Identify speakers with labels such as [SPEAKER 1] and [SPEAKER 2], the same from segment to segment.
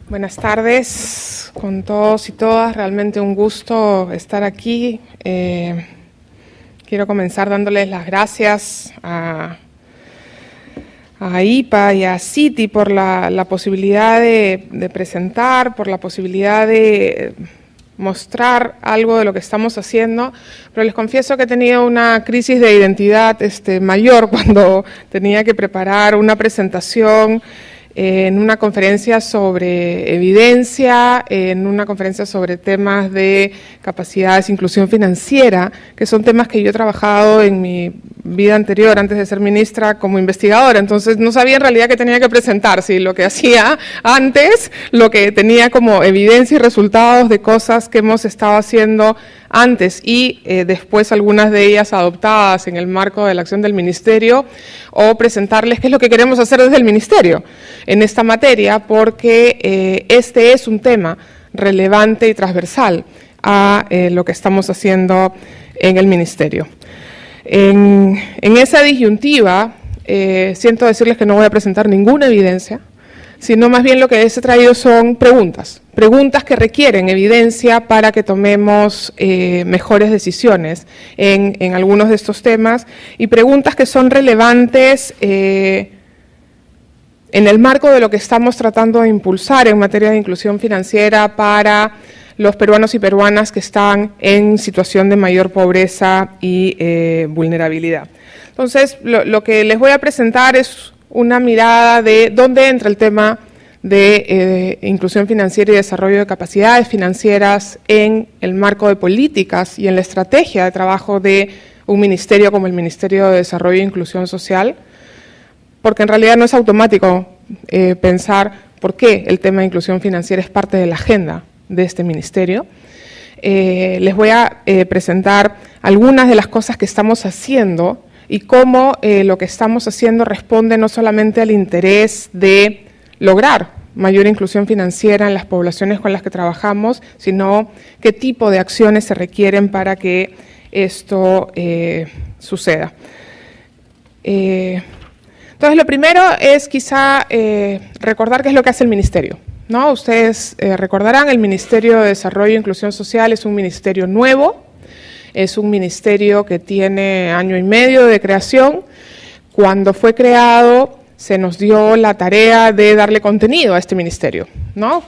[SPEAKER 1] Buenas tardes con todos y todas, realmente un gusto estar aquí. Quiero comenzar dándoles las gracias a IPA y a CITI por la posibilidad de presentar, por la posibilidad de mostrar algo de lo que estamos haciendo, pero les confieso que he tenido una crisis de identidad mayor cuando tenía que preparar una presentación en una conferencia sobre evidencia, en una conferencia sobre temas de capacidades, inclusión financiera, que son temas que yo he trabajado en mi vida anterior, antes de ser ministra, como investigadora. Entonces no sabía en realidad qué tenía que presentar, si lo que hacía antes, lo que tenía como evidencia y resultados de cosas que hemos estado haciendo antes y después algunas de ellas adoptadas en el marco de la acción del Ministerio, o presentarles qué es lo que queremos hacer desde el Ministerio en esta materia, porque este es un tema relevante y transversal a lo que estamos haciendo en el Ministerio. En esa disyuntiva, siento decirles que no voy a presentar ninguna evidencia, sino más bien lo que les he traído son preguntas que requieren evidencia para que tomemos mejores decisiones en algunos de estos temas, y preguntas que son relevantes en el marco de lo que estamos tratando de impulsar en materia de inclusión financiera para los peruanos y peruanas que están en situación de mayor pobreza y vulnerabilidad. Entonces, lo que les voy a presentar es una mirada de dónde entra el tema de inclusión financiera y desarrollo de capacidades financieras en el marco de políticas y en la estrategia de trabajo de un ministerio como el Ministerio de Desarrollo e Inclusión Social, porque en realidad no es automático pensar por qué el tema de inclusión financiera es parte de la agenda de este ministerio. Les voy a presentar algunas de las cosas que estamos haciendo y cómo lo que estamos haciendo responde no solamente al interés de lograr mayor inclusión financiera en las poblaciones con las que trabajamos, sino qué tipo de acciones se requieren para que esto suceda. Entonces, lo primero es quizá recordar qué es lo que hace el Ministerio, ¿no? Ustedes recordarán, el Ministerio de Desarrollo e Inclusión Social es un ministerio nuevo, es un ministerio que tiene 1 año y medio de creación. Cuando fue creado, se nos dio la tarea de darle contenido a este ministerio, ¿no?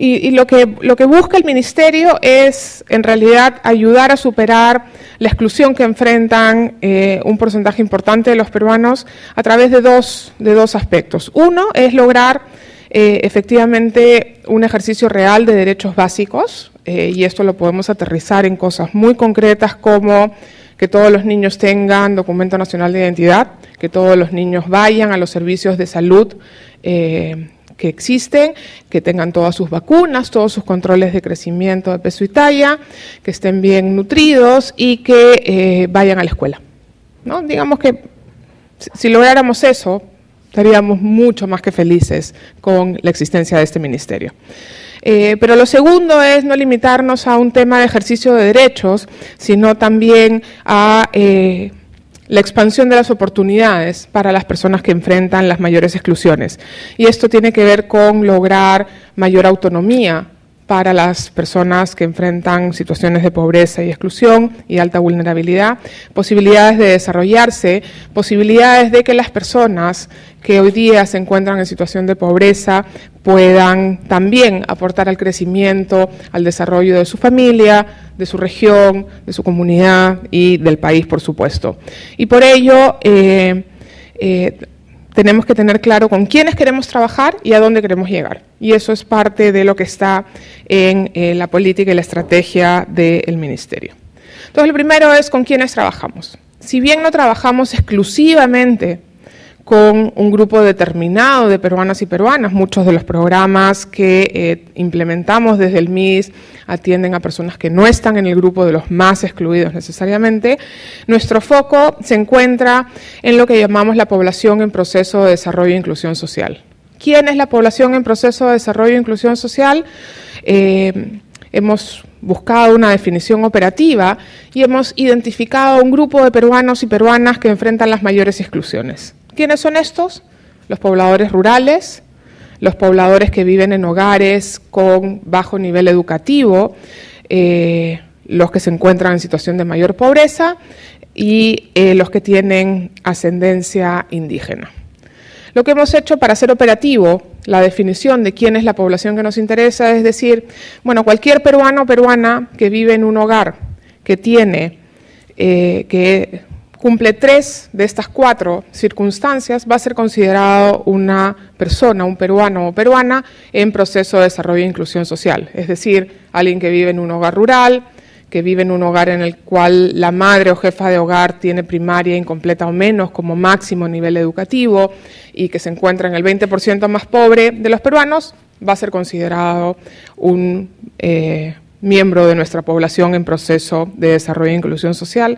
[SPEAKER 1] Y lo que busca el ministerio es, en realidad, ayudar a superar la exclusión que enfrentan un porcentaje importante de los peruanos a través de dos aspectos. Uno es lograr efectivamente un ejercicio real de derechos básicos, y esto lo podemos aterrizar en cosas muy concretas como que todos los niños tengan documento nacional de identidad, que todos los niños vayan a los servicios de salud que existen, que tengan todas sus vacunas, todos sus controles de crecimiento de peso y talla, que estén bien nutridos y que vayan a la escuela, ¿no? Digamos que si lográramos eso, estaríamos mucho más que felices con la existencia de este ministerio. Pero lo segundo es no limitarnos a un tema de ejercicio de derechos, sino también a la expansión de las oportunidades para las personas que enfrentan las mayores exclusiones. Y esto tiene que ver con lograr mayor autonomía para las personas que enfrentan situaciones de pobreza y exclusión y alta vulnerabilidad, posibilidades de desarrollarse, posibilidades de que las personas que hoy día se encuentran en situación de pobreza puedan también aportar al crecimiento, al desarrollo de su familia, de su región, de su comunidad y del país, por supuesto. Y por ello tenemos que tener claro con quiénes queremos trabajar y a dónde queremos llegar. Y eso es parte de lo que está en la política y la estrategia del Ministerio. Entonces, lo primero es con quiénes trabajamos. Si bien no trabajamos exclusivamente con un grupo determinado de peruanas y peruanas, muchos de los programas que implementamos desde el MIS atienden a personas que no están en el grupo de los más excluidos necesariamente. Nuestro foco se encuentra en lo que llamamos la población en proceso de desarrollo e inclusión social. ¿Quién es la población en proceso de desarrollo e inclusión social? Hemos buscado una definición operativa y hemos identificado un grupo de peruanos y peruanas que enfrentan las mayores exclusiones. ¿Quiénes son estos? Los pobladores rurales, los pobladores que viven en hogares con bajo nivel educativo, los que se encuentran en situación de mayor pobreza y los que tienen ascendencia indígena. Lo que hemos hecho para hacer operativo la definición de quién es la población que nos interesa es decir, bueno, cualquier peruano o peruana que vive en un hogar que tiene, que cumple 3 de estas 4 circunstancias, va a ser considerado una persona, un peruano o peruana en proceso de desarrollo e inclusión social. Es decir, alguien que vive en un hogar rural, que vive en un hogar en el cual la madre o jefa de hogar tiene primaria incompleta o menos como máximo nivel educativo y que se encuentra en el 20% más pobre de los peruanos, va a ser considerado un miembro de nuestra población en proceso de desarrollo e inclusión social.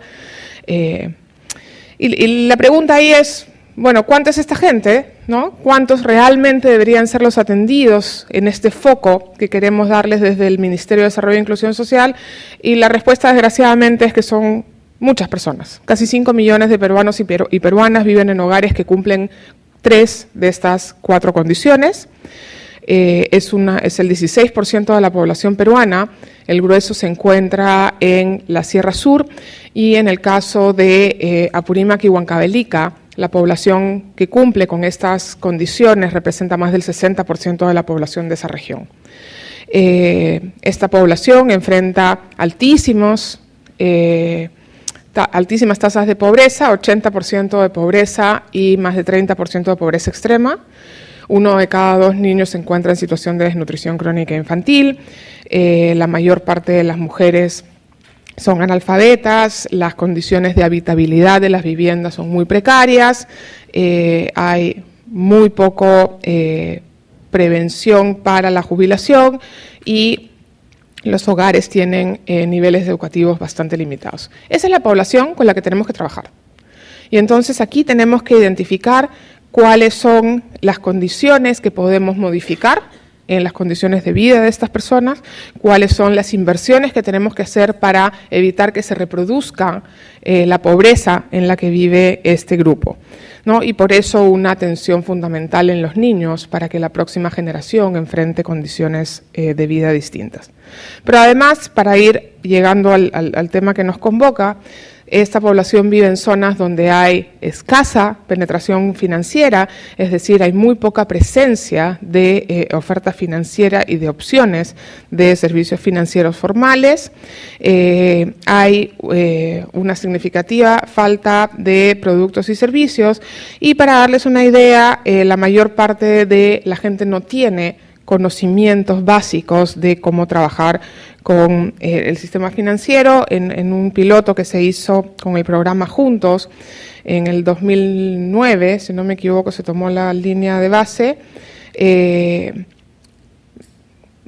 [SPEAKER 1] Y la pregunta ahí es, bueno, ¿cuánta es esta gente? ¿No? ¿Cuántos realmente deberían ser los atendidos en este foco que queremos darles desde el Ministerio de Desarrollo e Inclusión Social? Y la respuesta, desgraciadamente, es que son muchas personas. Casi 5 millones de peruanos y peruanas viven en hogares que cumplen 3 de estas 4 condiciones. Es el 16% de la población peruana, el grueso se encuentra en la Sierra Sur y en el caso de Apurímac y Huancavelica, la población que cumple con estas condiciones representa más del 60% de la población de esa región. Esta población enfrenta altísimas tasas de pobreza, 80% de pobreza y más de 30% de pobreza extrema. 1 de cada 2 niños se encuentra en situación de desnutrición crónica infantil. La mayor parte de las mujeres son analfabetas, las condiciones de habitabilidad de las viviendas son muy precarias, hay muy poco prevención para la jubilación y los hogares tienen niveles educativos bastante limitados. Esa es la población con la que tenemos que trabajar. Y entonces aquí tenemos que identificar cuáles son las condiciones que podemos modificar en las condiciones de vida de estas personas, cuáles son las inversiones que tenemos que hacer para evitar que se reproduzca la pobreza en la que vive este grupo, ¿no? Y por eso una atención fundamental en los niños para que la próxima generación enfrente condiciones de vida distintas. Pero además, para ir llegando al tema que nos convoca, esta población vive en zonas donde hay escasa penetración financiera, es decir, hay muy poca presencia de oferta financiera y de opciones de servicios financieros formales. Hay una significativa falta de productos y servicios y para darles una idea, la mayor parte de la gente no tiene conocimientos básicos de cómo trabajar con el sistema financiero. En un piloto que se hizo con el programa Juntos en el 2009, si no me equivoco, se tomó la línea de base.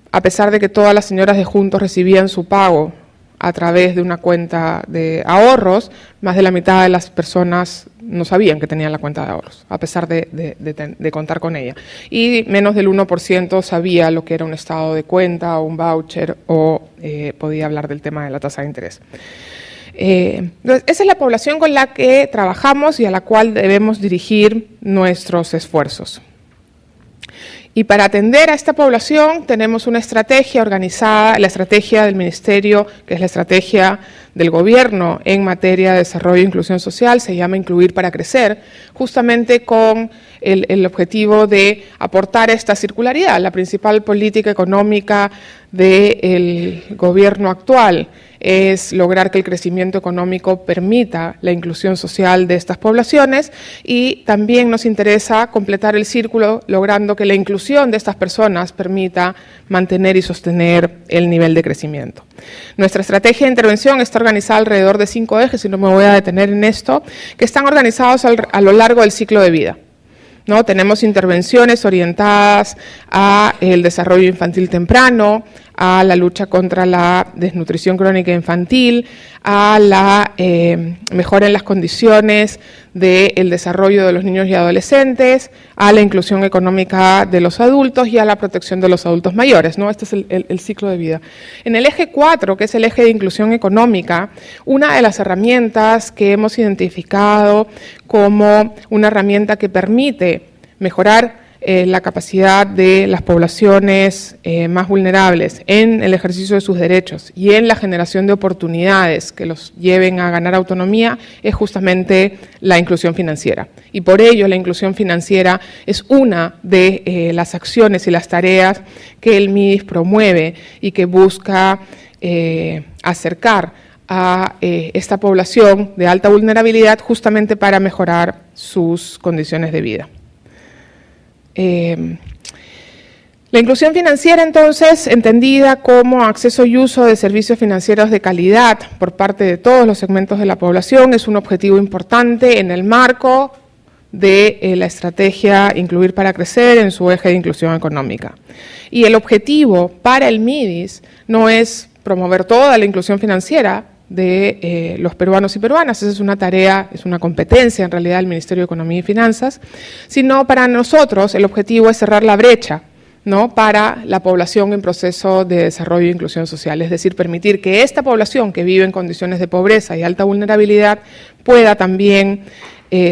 [SPEAKER 1] A pesar de que todas las señoras de Juntos recibían su pago a través de una cuenta de ahorros, más de la mitad de las personas no sabían que tenían la cuenta de ahorros, a pesar de contar con ella. Y menos del 1% sabía lo que era un estado de cuenta o un voucher o podía hablar del tema de la tasa de interés. Entonces, esa es la población con la que trabajamos y a la cual debemos dirigir nuestros esfuerzos. Y para atender a esta población tenemos una estrategia organizada, la estrategia del Ministerio, que es la estrategia del Gobierno en materia de desarrollo e inclusión social, se llama Incluir para Crecer, justamente con el objetivo de aportar esta circularidad. La principal política económica del Gobierno actual es lograr que el crecimiento económico permita la inclusión social de estas poblaciones y también nos interesa completar el círculo logrando que la inclusión de estas personas permita mantener y sostener el nivel de crecimiento. Nuestra estrategia de intervención está organizada alrededor de 5 ejes, y no me voy a detener en esto, que están organizados a lo largo del ciclo de vida, ¿no? Tenemos intervenciones orientadas al desarrollo infantil temprano, a la lucha contra la desnutrición crónica infantil, a la mejora en las condiciones del desarrollo de los niños y adolescentes, a la inclusión económica de los adultos y a la protección de los adultos mayores, ¿no? Este es el ciclo de vida. En el eje 4, que es el eje de inclusión económica, una de las herramientas que hemos identificado como una herramienta que permite mejorar la capacidad de las poblaciones más vulnerables en el ejercicio de sus derechos y en la generación de oportunidades que los lleven a ganar autonomía es justamente la inclusión financiera. Y por ello la inclusión financiera es una de las acciones y las tareas que el MIDIS promueve y que busca acercar a esta población de alta vulnerabilidad justamente para mejorar sus condiciones de vida. La inclusión financiera, entonces, entendida como acceso y uso de servicios financieros de calidad por parte de todos los segmentos de la población, es un objetivo importante en el marco de la estrategia Incluir para Crecer en su eje de inclusión económica. Y el objetivo para el MIDIS no es promover toda la inclusión financiera de los peruanos y peruanas, esa es una tarea, es una competencia en realidad del Ministerio de Economía y Finanzas, sino para nosotros el objetivo es cerrar la brecha, ¿no?, para la población en proceso de desarrollo e inclusión social, es decir, permitir que esta población que vive en condiciones de pobreza y alta vulnerabilidad pueda también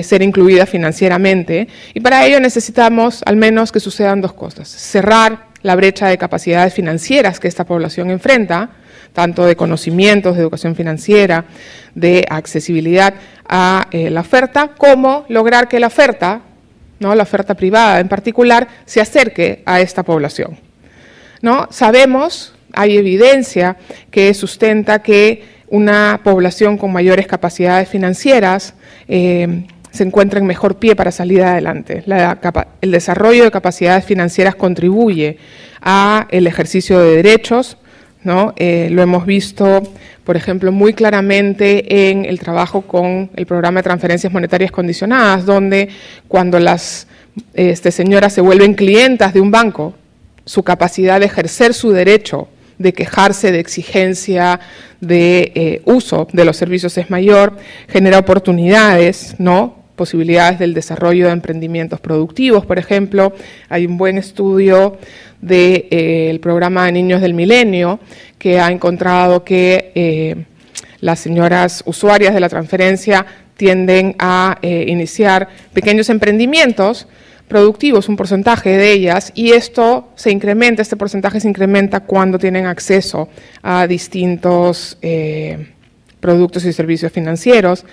[SPEAKER 1] ser incluida financieramente, y para ello necesitamos al menos que sucedan dos cosas: cerrar la brecha de capacidades financieras que esta población enfrenta, tanto de conocimientos, de educación financiera, de accesibilidad a la oferta, como lograr que la oferta, ¿no?, la oferta privada en particular, se acerque a esta población, ¿no? Sabemos, hay evidencia que sustenta que una población con mayores capacidades financieras se encuentra en mejor pie para salir adelante. El desarrollo de capacidades financieras contribuye al ejercicio de derechos, ¿no? Lo hemos visto, por ejemplo, muy claramente en el trabajo con el programa de transferencias monetarias condicionadas, donde cuando las señoras se vuelven clientas de un banco, su capacidad de ejercer su derecho, de quejarse, de exigencia, de uso de los servicios es mayor, genera oportunidades, ¿no?, posibilidades del desarrollo de emprendimientos productivos, por ejemplo. Hay un buen estudio del programa de Niños del Milenio que ha encontrado que las señoras usuarias de la transferencia tienden a iniciar pequeños emprendimientos productivos, un porcentaje de ellas, y esto se incrementa, este porcentaje se incrementa cuando tienen acceso a distintos productos y servicios financieros.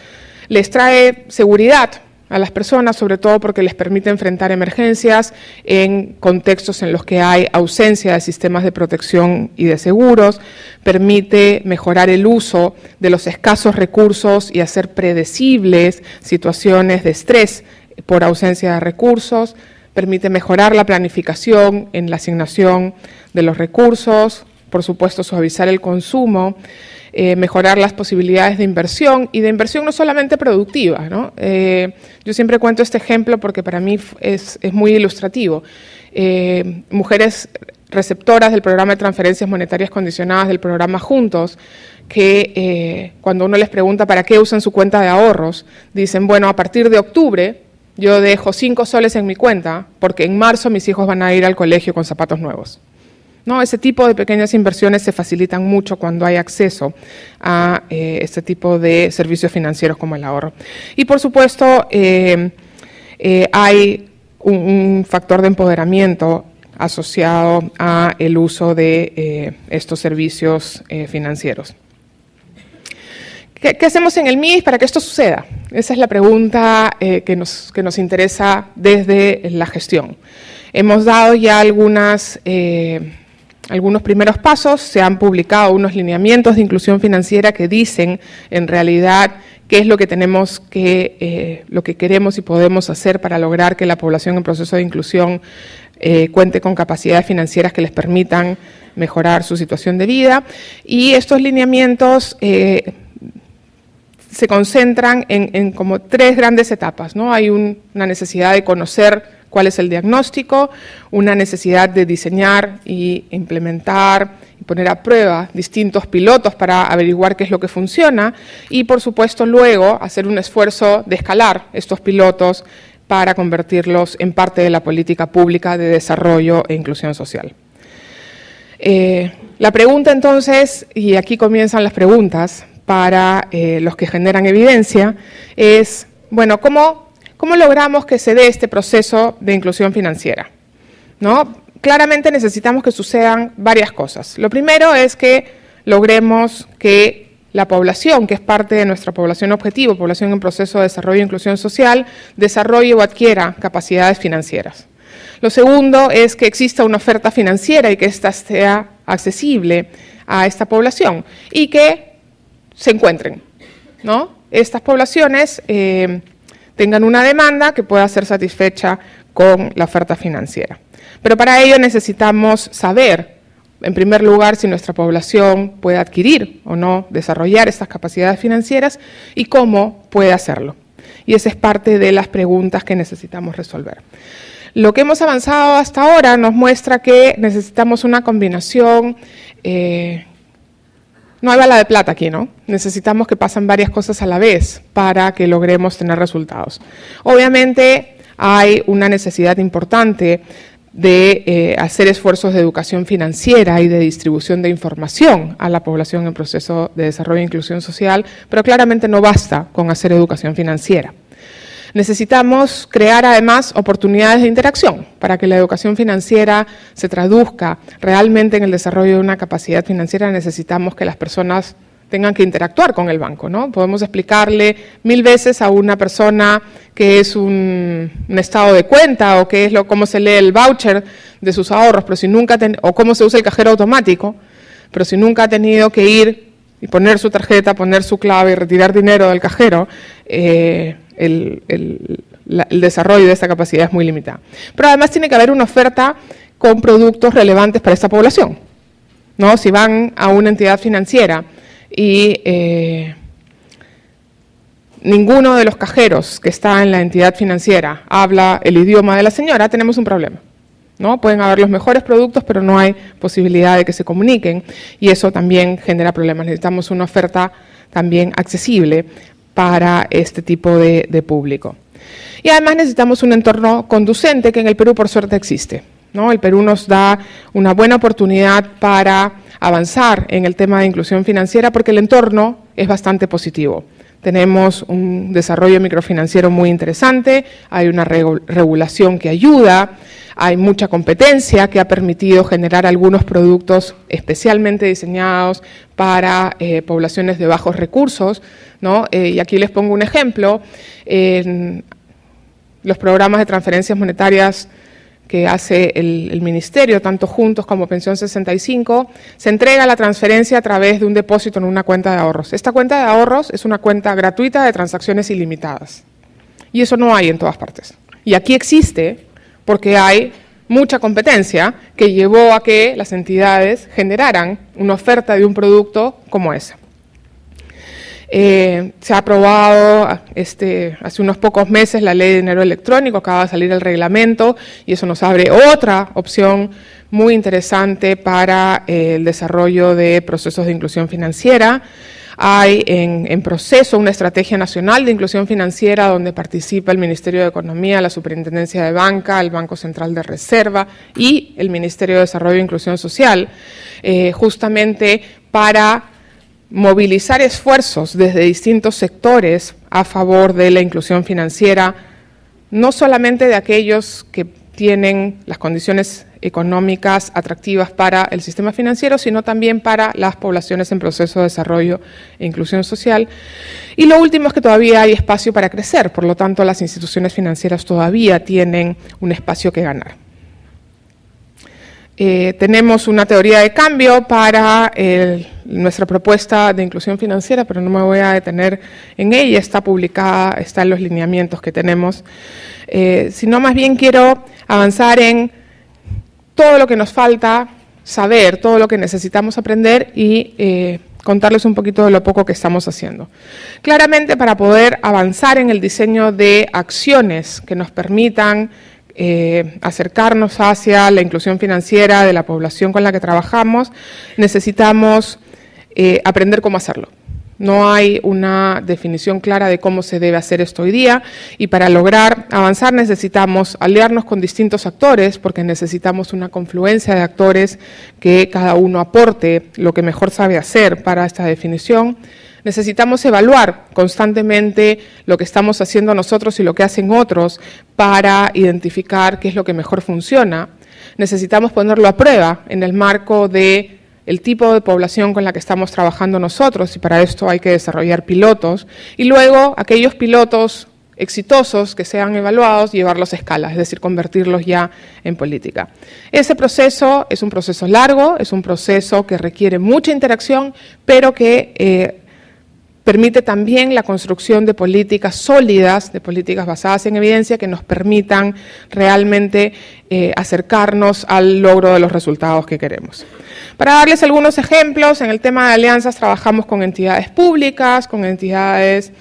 [SPEAKER 1] Les trae seguridad a las personas, sobre todo porque les permite enfrentar emergencias en contextos en los que hay ausencia de sistemas de protección y de seguros, permite mejorar el uso de los escasos recursos y hacer predecibles situaciones de estrés por ausencia de recursos, permite mejorar la planificación en la asignación de los recursos, por supuesto suavizar el consumo, mejorar las posibilidades de inversión, y de inversión no solamente productiva, ¿no? Yo siempre cuento este ejemplo porque para mí es muy ilustrativo. Mujeres receptoras del programa de transferencias monetarias condicionadas, del programa Juntos, que cuando uno les pregunta para qué usan su cuenta de ahorros, dicen, bueno, a partir de octubre yo dejo 5 soles en mi cuenta porque en marzo mis hijos van a ir al colegio con zapatos nuevos. ¿No? Ese tipo de pequeñas inversiones se facilitan mucho cuando hay acceso a este tipo de servicios financieros como el ahorro. Y por supuesto hay un factor de empoderamiento asociado a el uso de estos servicios financieros. ¿Qué hacemos en el MIDIS para que esto suceda? Esa es la pregunta que nos interesa desde la gestión. Hemos dado ya algunos primeros pasos, se han publicado unos lineamientos de inclusión financiera que dicen en realidad qué es lo que tenemos lo que queremos y podemos hacer para lograr que la población en proceso de inclusión cuente con capacidades financieras que les permitan mejorar su situación de vida. Y estos lineamientos se concentran en como 3 grandes etapas, ¿no? Hay una necesidad de conocer cuál es el diagnóstico, una necesidad de diseñar y implementar y poner a prueba distintos pilotos para averiguar qué es lo que funciona y, por supuesto, luego hacer un esfuerzo de escalar estos pilotos para convertirlos en parte de la política pública de desarrollo e inclusión social. La pregunta entonces, y aquí comienzan las preguntas para los que generan evidencia, es, bueno, ¿cómo ¿Cómo logramos que se dé este proceso de inclusión financiera? ¿No? Claramente necesitamos que sucedan varias cosas. Lo primero es que logremos que la población, que es parte de nuestra población objetivo, población en proceso de desarrollo e inclusión social, desarrolle o adquiera capacidades financieras. Lo segundo es que exista una oferta financiera y que ésta sea accesible a esta población y que se encuentren, ¿no? Estas poblaciones tengan una demanda que pueda ser satisfecha con la oferta financiera. Pero para ello necesitamos saber, en primer lugar, si nuestra población puede adquirir o no, desarrollar estas capacidades financieras y cómo puede hacerlo. Y esa es parte de las preguntas que necesitamos resolver. Lo que hemos avanzado hasta ahora nos muestra que necesitamos una combinación, no hay bala de plata aquí, ¿no? Necesitamos que pasen varias cosas a la vez para que logremos tener resultados. Obviamente hay una necesidad importante de hacer esfuerzos de educación financiera y de distribución de información a la población en proceso de desarrollo e inclusión social, pero claramente no basta con hacer educación financiera. Necesitamos crear además oportunidades de interacción para que la educación financiera se traduzca realmente en el desarrollo de una capacidad financiera. Necesitamos que las personas tengan que interactuar con el banco, ¿no? Podemos explicarle 1000 veces a una persona qué es un estado de cuenta o qué es cómo se lee el voucher de sus ahorros, pero si nunca o cómo se usa el cajero automático, pero si nunca ha tenido que ir y poner su tarjeta, poner su clave y retirar dinero del cajero, el desarrollo de esta capacidad es muy limitado. Pero además tiene que haber una oferta con productos relevantes para esta población, ¿no? Si van a una entidad financiera y ninguno de los cajeros que está en la entidad financiera habla el idioma de la señora, tenemos un problema, ¿no? Pueden haber los mejores productos, pero no hay posibilidad de que se comuniquen y eso también genera problemas. Necesitamos una oferta también accesible para este tipo de público. Y además necesitamos un entorno conducente que en el Perú por suerte existe, ¿no? El Perú nos da una buena oportunidad para avanzar en el tema de inclusión financiera porque el entorno es bastante positivo. Tenemos un desarrollo microfinanciero muy interesante, hay una regulación que ayuda, hay mucha competencia que ha permitido generar algunos productos especialmente diseñados para poblaciones de bajos recursos, ¿no? Y aquí les pongo un ejemplo, en los programas de transferencias monetarias que hace el Ministerio, tanto Juntos como Pensión 65, se entrega la transferencia a través de un depósito en una cuenta de ahorros. Esta cuenta de ahorros es una cuenta gratuita de transacciones ilimitadas. Y eso no hay en todas partes. Y aquí existe porque hay mucha competencia que llevó a que las entidades generaran una oferta de un producto como ese. Se ha aprobado hace unos pocos meses la ley de dinero electrónico, acaba de salir el reglamento y eso nos abre otra opción muy interesante para el desarrollo de procesos de inclusión financiera. Hay en proceso una estrategia nacional de inclusión financiera donde participa el Ministerio de Economía, la Superintendencia de Banca, el Banco Central de Reserva y el Ministerio de Desarrollo e Inclusión Social, justamente para movilizar esfuerzos desde distintos sectores a favor de la inclusión financiera, no solamente de aquellos que tienen las condiciones económicas atractivas para el sistema financiero, sino también para las poblaciones en proceso de desarrollo e inclusión social. Y lo último es que todavía hay espacio para crecer, por lo tanto las instituciones financieras todavía tienen un espacio que ganar. Tenemos una teoría de cambio para nuestra propuesta de inclusión financiera, pero no me voy a detener en ella, está publicada, está en los lineamientos que tenemos, sino más bien quiero avanzar en todo lo que nos falta saber, todo lo que necesitamos aprender y contarles un poquito de lo poco que estamos haciendo. Claramente, para poder avanzar en el diseño de acciones que nos permitan acercarnos hacia la inclusión financiera de la población con la que trabajamos, necesitamos aprender cómo hacerlo. No hay una definición clara de cómo se debe hacer esto hoy día y para lograr avanzar necesitamos aliarnos con distintos actores porque necesitamos una confluencia de actores que cada uno aporte lo que mejor sabe hacer para esta definición. Necesitamos evaluar constantemente lo que estamos haciendo nosotros y lo que hacen otros para identificar qué es lo que mejor funciona. Necesitamos ponerlo a prueba en el marco del tipo de población con la que estamos trabajando nosotros, y para esto hay que desarrollar pilotos. Y luego, aquellos pilotos exitosos que sean evaluados, llevarlos a escala, es decir, convertirlos ya en política. Ese proceso es un proceso largo, es un proceso que requiere mucha interacción, pero que permite también la construcción de políticas sólidas, de políticas basadas en evidencia que nos permitan realmente acercarnos al logro de los resultados que queremos. Para darles algunos ejemplos, en el tema de alianzas trabajamos con entidades públicas, con entidades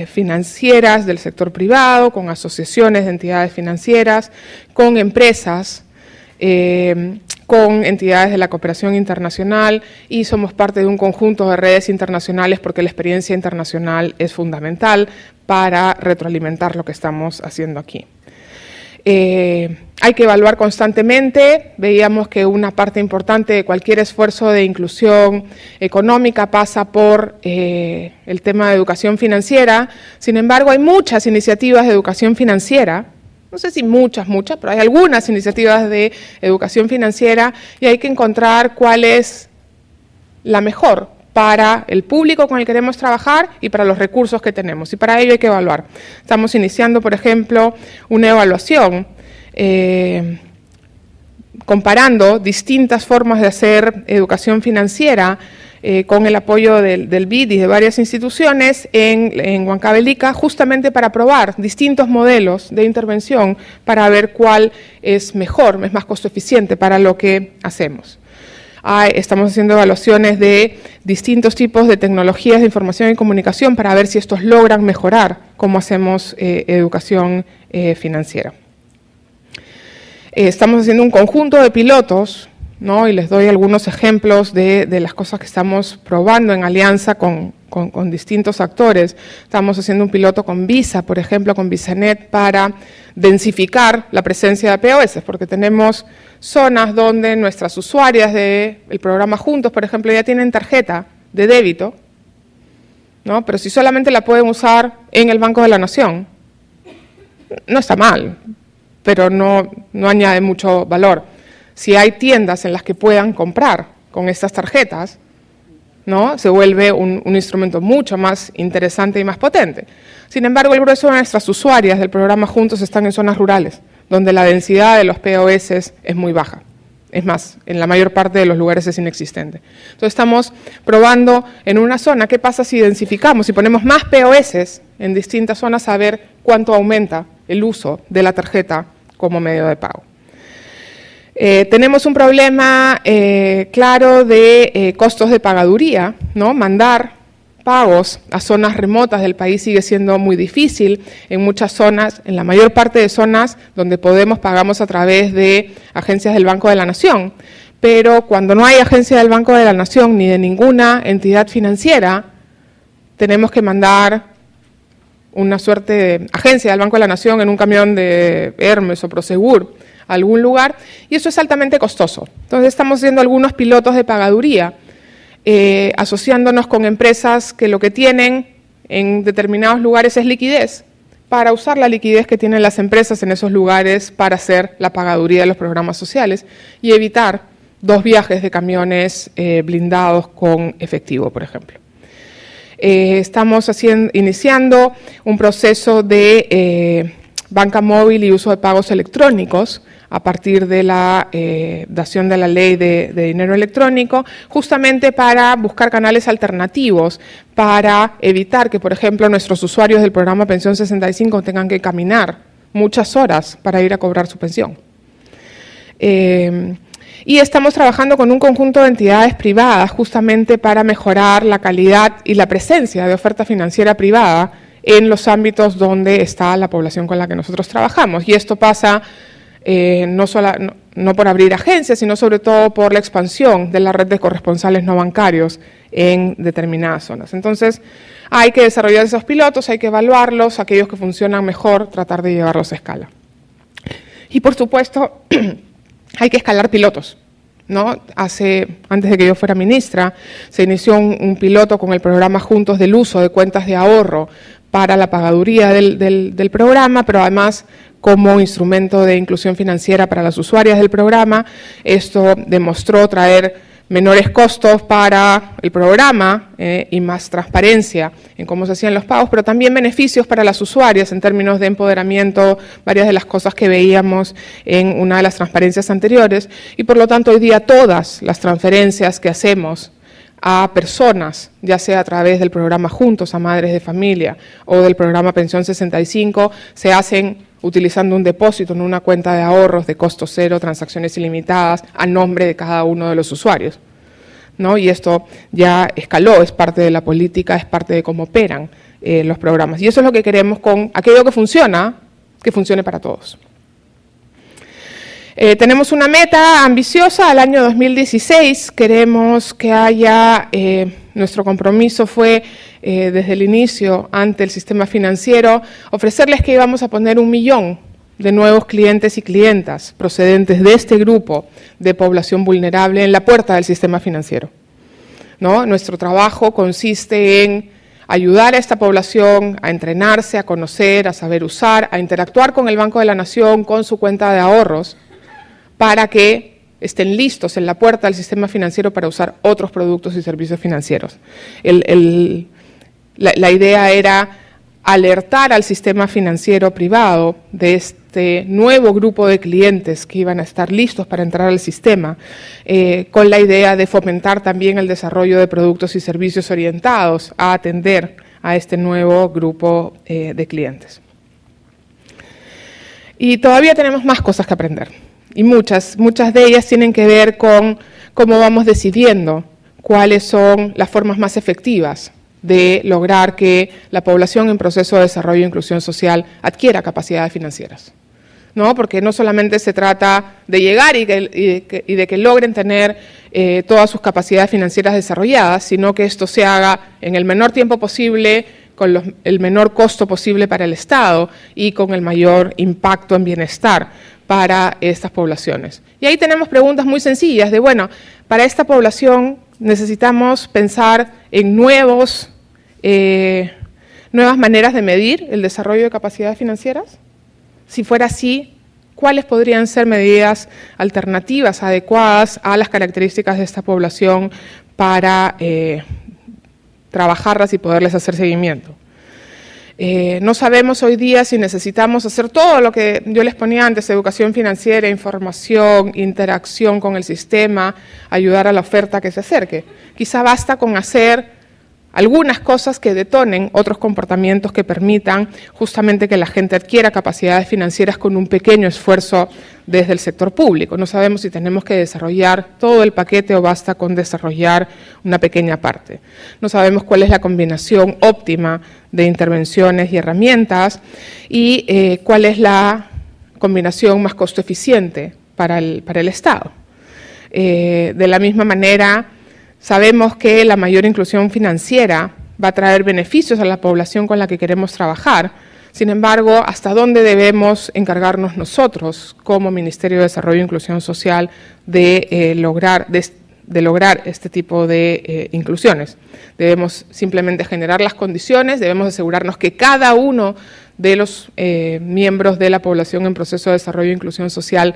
[SPEAKER 1] financieras del sector privado, con asociaciones de entidades financieras, con empresas, con entidades de la cooperación internacional, y somos parte de un conjunto de redes internacionales porque la experiencia internacional es fundamental para retroalimentar lo que estamos haciendo aquí. Hay que evaluar constantemente. Veíamos que una parte importante de cualquier esfuerzo de inclusión económica pasa por el tema de educación financiera. Sin embargo, hay muchas iniciativas de educación financiera. No sé si muchas, pero hay algunas iniciativas de educación financiera y hay que encontrar cuál es la mejor para el público con el que queremos trabajar y para los recursos que tenemos. Y para ello hay que evaluar. Estamos iniciando, por ejemplo, una evaluación comparando distintas formas de hacer educación financiera con el apoyo del BID y de varias instituciones en Huancavelica, justamente para probar distintos modelos de intervención para ver cuál es mejor, es más costo eficiente para lo que hacemos. Estamos haciendo evaluaciones de distintos tipos de tecnologías de información y comunicación para ver si estos logran mejorar cómo hacemos educación financiera. Estamos haciendo un conjunto de pilotos, ¿no? Y les doy algunos ejemplos de las cosas que estamos probando en alianza con distintos actores. Estamos haciendo un piloto con Visa, por ejemplo, con Visanet, para densificar la presencia de POS, porque tenemos zonas donde nuestras usuarias del programa Juntos, por ejemplo, ya tienen tarjeta de débito, ¿no? Pero si solamente la pueden usar en el Banco de la Nación, no está mal, pero no añade mucho valor. Si hay tiendas en las que puedan comprar con estas tarjetas, ¿no? Se vuelve un instrumento mucho más interesante y más potente. Sin embargo, el grueso de nuestras usuarias del programa Juntos están en zonas rurales, donde la densidad de los POS es muy baja. Es más, en la mayor parte de los lugares es inexistente. Entonces estamos probando en una zona qué pasa si densificamos, si ponemos más POS en distintas zonas, a ver cuánto aumenta el uso de la tarjeta como medio de pago. Tenemos un problema claro de costos de pagaduría, ¿no? Mandar pagos a zonas remotas del país sigue siendo muy difícil. En muchas zonas, en la mayor parte de zonas donde podemos, pagamos a través de agencias del Banco de la Nación. Pero cuando no hay agencia del Banco de la Nación ni de ninguna entidad financiera, tenemos que mandar una suerte de agencia del Banco de la Nación en un camión de Hermes o Prosegur a algún lugar, y eso es altamente costoso. Entonces estamos haciendo algunos pilotos de pagaduría, asociándonos con empresas que lo que tienen en determinados lugares es liquidez, para usar la liquidez que tienen las empresas en esos lugares para hacer la pagaduría de los programas sociales y evitar 2 viajes de camiones blindados con efectivo, por ejemplo. Estamos iniciando un proceso de banca móvil y uso de pagos electrónicos a partir de la dación de la ley de dinero electrónico, justamente para buscar canales alternativos, para evitar que, por ejemplo, nuestros usuarios del programa Pensión 65 tengan que caminar muchas horas para ir a cobrar su pensión. Y estamos trabajando con un conjunto de entidades privadas justamente para mejorar la calidad y la presencia de oferta financiera privada en los ámbitos donde está la población con la que nosotros trabajamos. Y esto pasa no por abrir agencias, sino sobre todo por la expansión de la red de corresponsales no bancarios en determinadas zonas. Entonces, hay que desarrollar esos pilotos, hay que evaluarlos, aquellos que funcionan mejor, tratar de llevarlos a escala. Y, por supuesto, hay que escalar pilotos, ¿no? Antes de que yo fuera ministra, se inició un piloto con el programa Juntos del uso de cuentas de ahorro para la pagaduría del programa, pero además como instrumento de inclusión financiera para las usuarias del programa. Esto demostró traer menores costos para el programa y más transparencia en cómo se hacían los pagos, pero también beneficios para las usuarias en términos de empoderamiento, varias de las cosas que veíamos en una de las transparencias anteriores, y por lo tanto hoy día todas las transferencias que hacemos a personas, ya sea a través del programa Juntos a Madres de Familia o del programa Pensión 65, se hacen utilizando un depósito en una cuenta de ahorros de costo cero, transacciones ilimitadas, a nombre de cada uno de los usuarios, ¿no? Y esto ya escaló, es parte de la política, es parte de cómo operan los programas. Y eso es lo que queremos con aquello que funcione para todos. Tenemos una meta ambiciosa al año 2016, queremos que haya, nuestro compromiso fue desde el inicio ante el sistema financiero, ofrecerles que íbamos a poner 1 millón de nuevos clientes y clientas procedentes de este grupo de población vulnerable en la puerta del sistema financiero, ¿no? Nuestro trabajo consiste en ayudar a esta población a entrenarse, a conocer, a saber usar, a interactuar con el Banco de la Nación, con su cuenta de ahorros, para que estén listos en la puerta del sistema financiero para usar otros productos y servicios financieros. La idea era alertar al sistema financiero privado de este nuevo grupo de clientes que iban a estar listos para entrar al sistema, con la idea de fomentar también el desarrollo de productos y servicios orientados a atender a este nuevo grupo de clientes. Y todavía tenemos más cosas que aprender. Y muchas de ellas tienen que ver con cómo vamos decidiendo cuáles son las formas más efectivas de lograr que la población en proceso de desarrollo e inclusión social adquiera capacidades financieras, ¿no? Porque no solamente se trata de llegar y de que logren tener todas sus capacidades financieras desarrolladas, sino que esto se haga en el menor tiempo posible, con el menor costo posible para el Estado y con el mayor impacto en bienestar para estas poblaciones. Y ahí tenemos preguntas muy sencillas de, bueno, para esta población necesitamos pensar en nuevas maneras de medir el desarrollo de capacidades financieras. Si fuera así, ¿cuáles podrían ser medidas alternativas adecuadas a las características de esta población para trabajarlas y poderles hacer seguimiento? No sabemos hoy día si necesitamos hacer todo lo que yo les ponía antes: educación financiera, información, interacción con el sistema, ayudar a la oferta que se acerque. Quizá basta con hacer algunas cosas que detonen otros comportamientos que permitan justamente que la gente adquiera capacidades financieras con un pequeño esfuerzo desde el sector público. No sabemos si tenemos que desarrollar todo el paquete o basta con desarrollar una pequeña parte. No sabemos cuál es la combinación óptima de intervenciones y herramientas y cuál es la combinación más costo eficiente para el Estado. De la misma manera, sabemos que la mayor inclusión financiera va a traer beneficios a la población con la que queremos trabajar. Sin embargo, ¿hasta dónde debemos encargarnos nosotros como Ministerio de Desarrollo e Inclusión Social de lograr este tipo de inclusiones? Debemos simplemente generar las condiciones, debemos asegurarnos que cada uno de los miembros de la población en proceso de desarrollo e inclusión social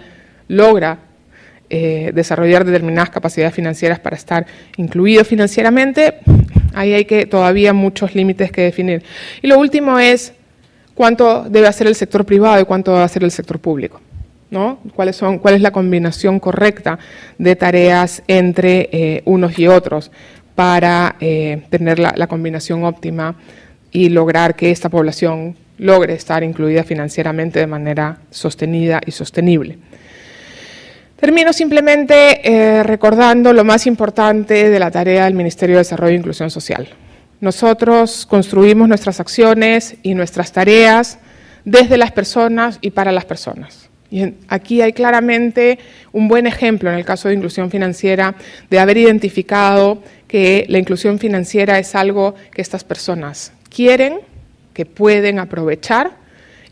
[SPEAKER 1] logra desarrollar determinadas capacidades financieras para estar incluido financieramente. Ahí hay todavía muchos límites que definir. Y lo último es cuánto debe hacer el sector privado y cuánto debe hacer el sector público, ¿no? ¿Cuál es la combinación correcta de tareas entre unos y otros para tener la combinación óptima y lograr que esta población logre estar incluida financieramente de manera sostenida y sostenible? Termino simplemente recordando lo más importante de la tarea del Ministerio de Desarrollo e Inclusión Social. Nosotros construimos nuestras acciones y nuestras tareas desde las personas y para las personas. Y aquí hay claramente un buen ejemplo en el caso de inclusión financiera de haber identificado que la inclusión financiera es algo que estas personas quieren, que pueden aprovechar,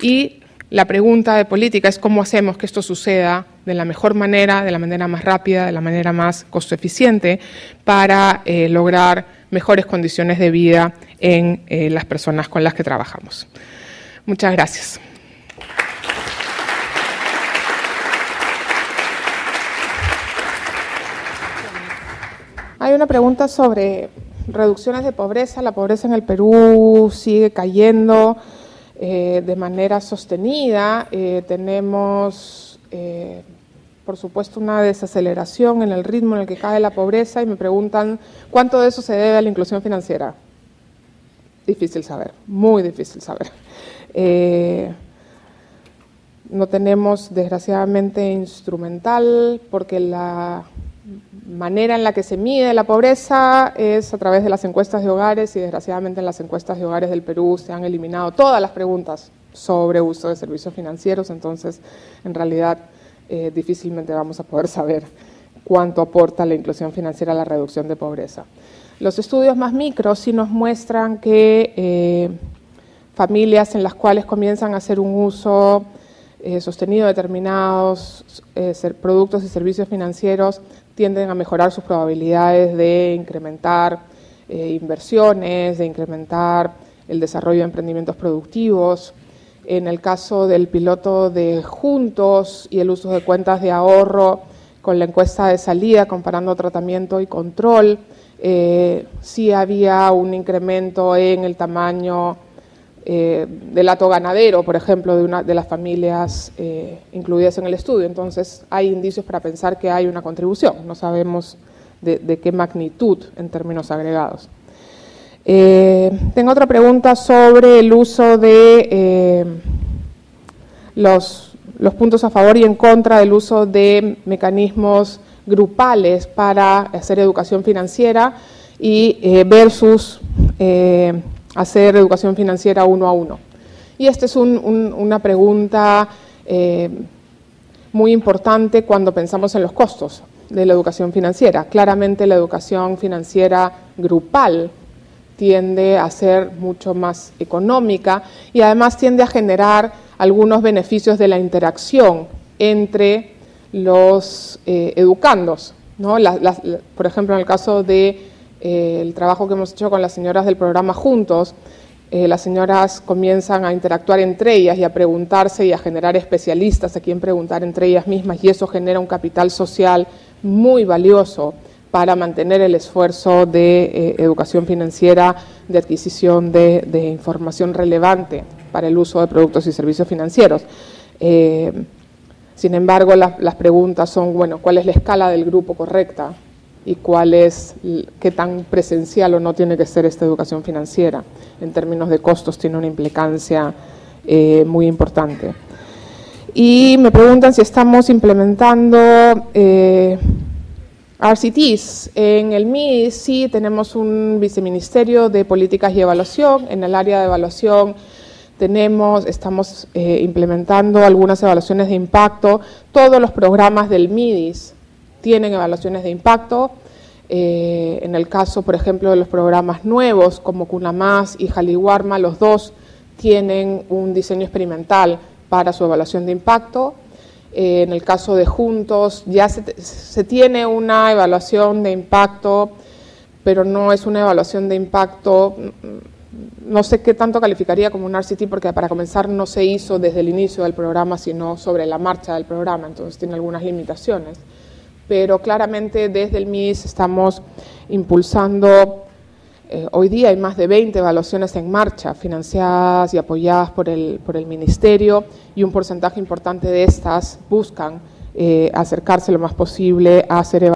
[SPEAKER 1] y la pregunta de política es cómo hacemos que esto suceda de la mejor manera, de la manera más rápida, de la manera más costo eficiente para lograr mejores condiciones de vida en las personas con las que trabajamos. Muchas gracias. Hay una pregunta sobre reducciones de pobreza. La pobreza en el Perú sigue cayendo de manera sostenida. Tenemos, por supuesto, una desaceleración en el ritmo en el que cae la pobreza y me preguntan cuánto de eso se debe a la inclusión financiera. Difícil saber, muy difícil saber. No tenemos, desgraciadamente, instrumental porque la manera en la que se mide la pobreza es a través de las encuestas de hogares y desgraciadamente en las encuestas de hogares del Perú se han eliminado todas las preguntas sobre uso de servicios financieros, entonces en realidad difícilmente vamos a poder saber cuánto aporta la inclusión financiera a la reducción de pobreza. Los estudios más micros sí nos muestran que familias en las cuales comienzan a hacer un uso sostenido de determinados productos y servicios financieros tienden a mejorar sus probabilidades de incrementar inversiones, de incrementar el desarrollo de emprendimientos productivos. En el caso del piloto de Juntos y el uso de cuentas de ahorro con la encuesta de salida comparando tratamiento y control, sí había un incremento en el tamaño del hato ganadero, por ejemplo, de las familias incluidas en el estudio. Entonces, hay indicios para pensar que hay una contribución. No sabemos de qué magnitud en términos agregados. Tengo otra pregunta sobre el uso de los puntos a favor y en contra del uso de mecanismos grupales para hacer educación financiera y versus hacer educación financiera uno a uno. Y esta es una pregunta muy importante cuando pensamos en los costos de la educación financiera. Claramente la educación financiera grupal tiende a ser mucho más económica y además tiende a generar algunos beneficios de la interacción entre los educandos, ¿no? Por ejemplo, en el caso de el trabajo que hemos hecho con las señoras del programa Juntos, las señoras comienzan a interactuar entre ellas y a preguntarse y a generar especialistas a quien preguntar entre ellas mismas y eso genera un capital social muy valioso para mantener el esfuerzo de educación financiera, de adquisición de información relevante para el uso de productos y servicios financieros. Sin embargo, las preguntas son, bueno, ¿cuál es la escala del grupo correcta? Y qué tan presencial o no tiene que ser esta educación financiera. En términos de costos tiene una implicancia muy importante. Y me preguntan si estamos implementando RCTs. En el MIDIS sí tenemos un viceministerio de políticas y evaluación. En el área de evaluación estamos implementando algunas evaluaciones de impacto. Todos los programas del MIDIS tienen evaluaciones de impacto. En el caso, por ejemplo, de los programas nuevos como CUNAMás y Jaliwarma, los dos tienen un diseño experimental para su evaluación de impacto. En el caso de Juntos ya se tiene una evaluación de impacto, pero no es una evaluación de impacto, no sé qué tanto calificaría como un RCT porque para comenzar no se hizo desde el inicio del programa, sino sobre la marcha del programa, entonces tiene algunas limitaciones. Pero claramente desde el MIDIS estamos impulsando, hoy día hay más de 20 evaluaciones en marcha, financiadas y apoyadas por el Ministerio, y un porcentaje importante de estas buscan acercarse lo más posible a hacer evaluaciones